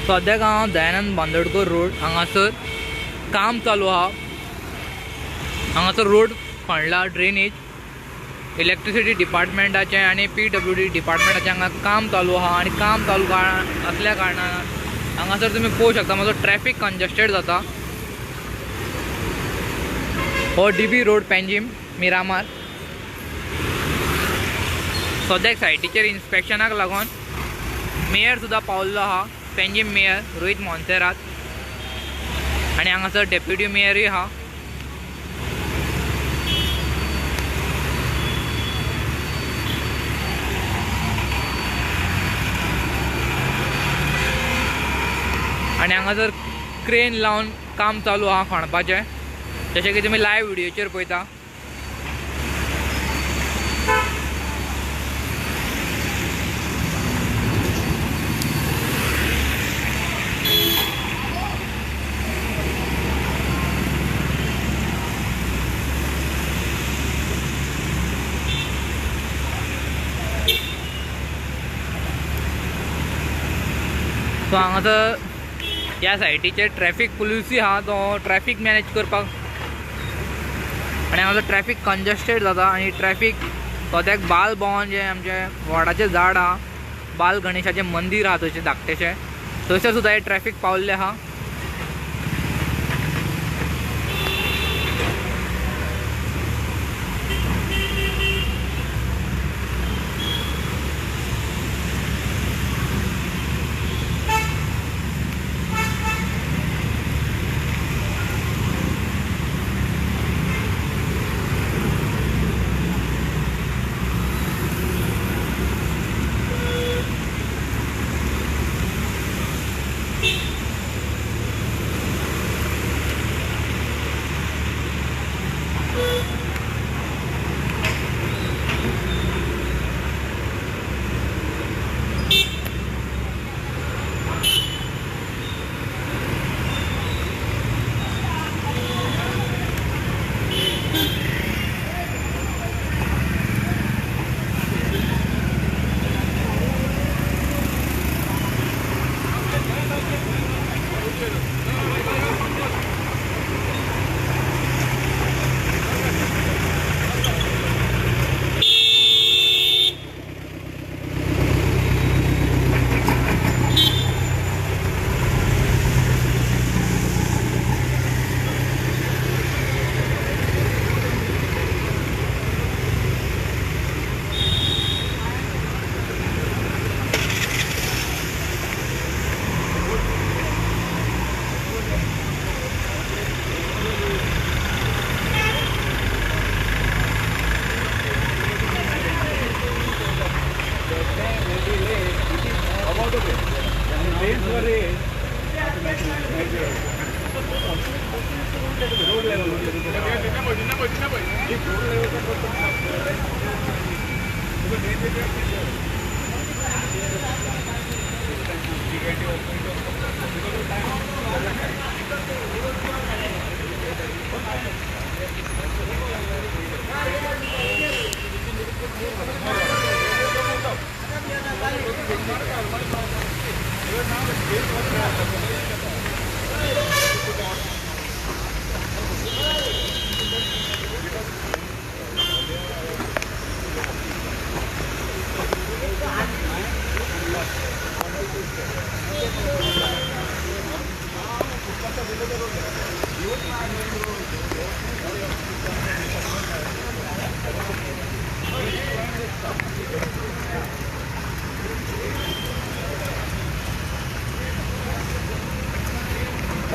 सद्याक हांव दयानंद बांदोडकर रोड हांगासर काम चालू आहा। हांगासर रोड खणला, ड्रेनेज इलेक्ट्रिसिटी डिपार्टमेंटाचें आनी PWD डिपार्टमेंटाचें हांगा काम चालू आहा। आनी काम चालू असल्या कारणान हांगासर तुमी पळोवंक शकता मातसो ट्रॅफिक कंजस्टेड जाता। हो DB रोड पेंजीम मिरामार। सद्याक सायटीचेर इन्स्पेक्शनाक लागून मेयर सुद्दां पावल्लो आहा, पेंजीम मेयर रोहित मोन्सेरात आनी हांगासर डेप्युटी मेयरूय आहा। आनी हांगासर क्रेन लावन काम चालू आहा खणपाचें, जशें की तुमी लायव्ह व्हिडिओचेर पळयता। सो हांगासर ह्या सायटीचेर ट्रॅफिक पुलिसूय आहा, तो ट्रॅफिक मॅनेज करपाक। आनी हांगासर ट्रॅफिक कंजस्टेड जाता आनी ट्रॅफिक सद्याक बाल भवन जें आमचें वडाचें झाड आहा, बाल गणेशाचें मंदीर आहा थंयचें धाकटेशें, थंयसर सुद्दां हे ट्रॅफिक पावल्लें आहा।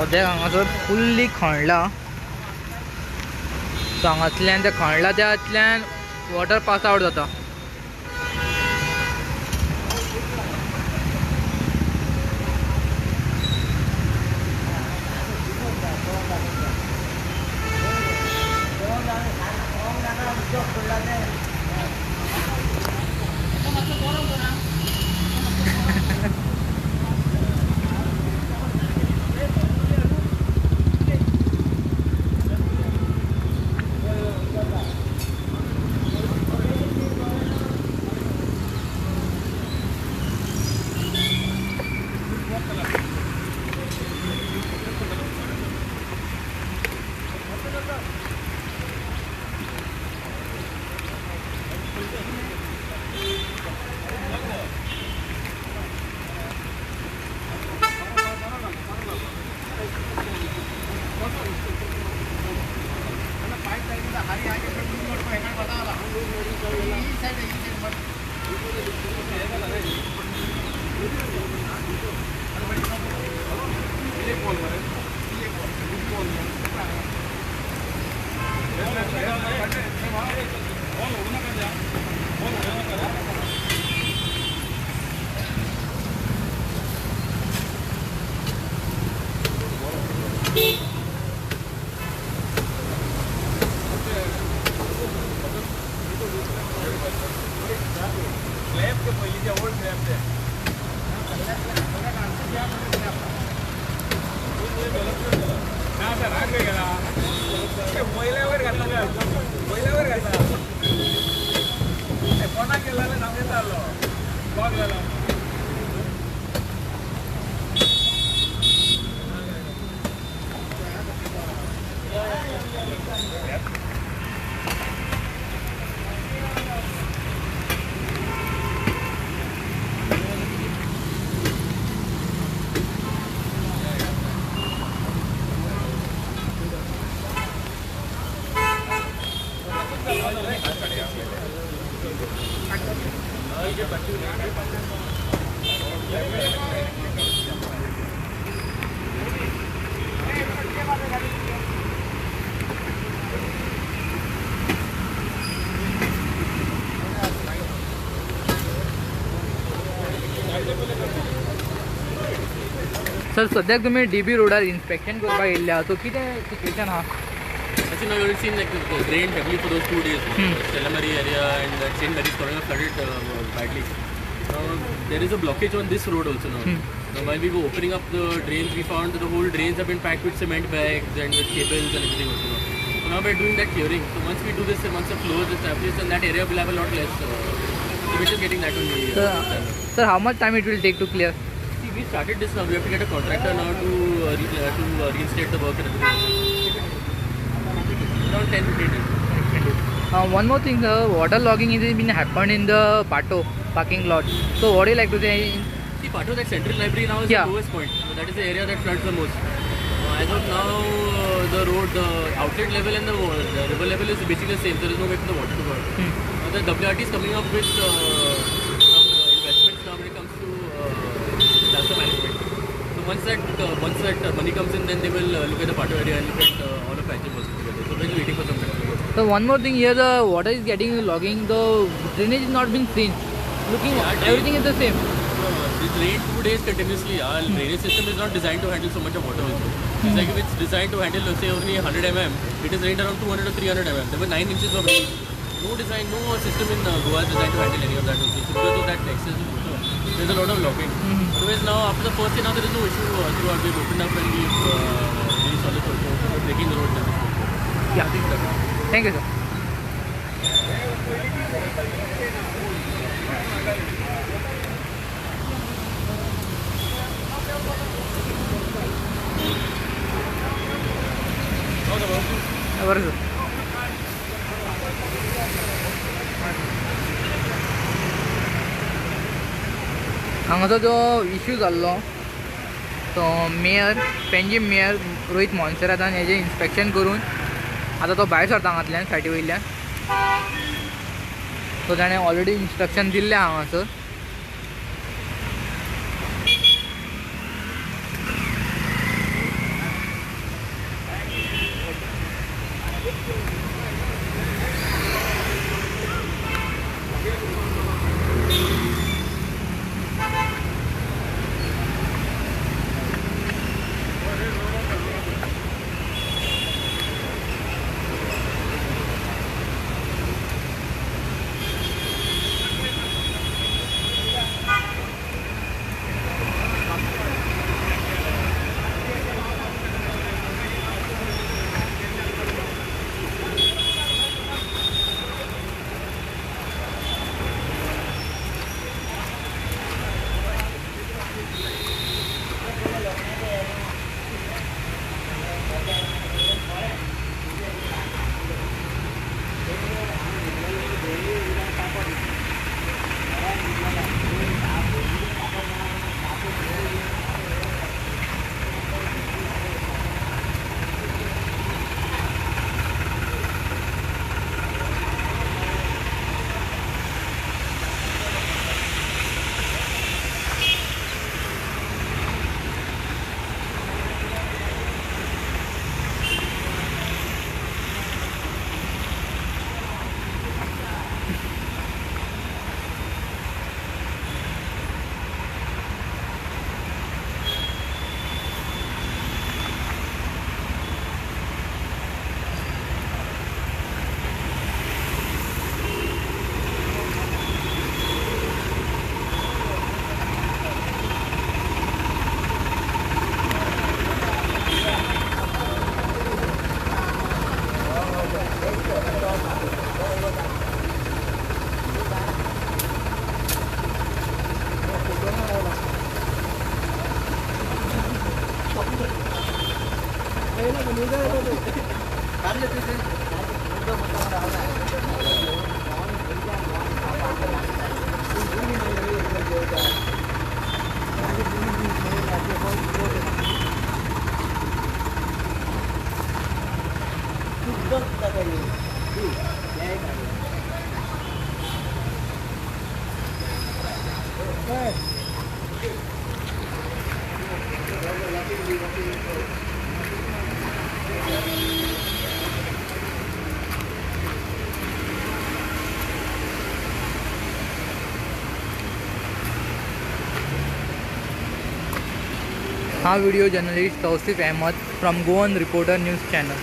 सद्याक हांगासर फुल्ली खणला. सो हांगातल्यान त्या खणला त्यातल्यान वॉटर पास आउट जाता. सर सद्याक तुम्ही DB रोडार इन्स्पेक्शन करपाक येयल्ले आहा, सो कितें सिच्युएशन आहा? Actually, now you've seen like it rained heavily for those 2 days. Selamari area and St. Mary's Corona flooded badly. Now there is a blockage on this road also now. Now while we were opening up the drains, we found that the whole drains have been packed with cement bags and with cables and everything also now. So now we're doing that clearing. So once we do this, and once the flow is established, then that area will have a lot less. So we're just getting that only. Sir, how much time it will take to clear? See, we started this now. We have to get a contractor now to reinstate the work and everything. Around 10-15 days. One more thing, the water logging is been happened in the Pato parking lot. So what do you like to say? See, Pato, that central library now is the lowest point. So that is the area that floods the most. As of now, the road, the outlet level and the river level is basically the same. There is no way for the water to go out. The WRT is coming up with some investments now when it comes to disaster management. So once that money comes in, then they will look at the Pato area and look at all of Panjim also together. So we're waiting for some time. So one more thing here, the water is getting logging, the drainage is not been seen. Looking, everything is the same. It rained 2 days continuously. Our drainage system is not designed to handle so much of water also. It's like if it's designed to handle, let's say, only 100 mm, it is rained around 200 or 300 mm. There were 9 inches of rain. No system in Goa is designed to handle any of that also. So because of that excessive water, there's a lot of logging. Otherwise now, after the first day, now there is no issue throughout. We've opened up and we've reinstalled it also. We're breaking the road now. Yeah. Thank you, sir. बरं sir. हांगाचो जो issue जाल्लो तो mayor Panjim mayor Rohit मोन्सेरातान हेजें inspection करून आता तो भायर सरता हांगातल्यान सायटी वयल्यान. सो ताणें ऑलरेडी इन्स्ट्रक्शन दिल्लें हांगासर. हा video journalist Tausif Ahmed from Goan reporter news channel.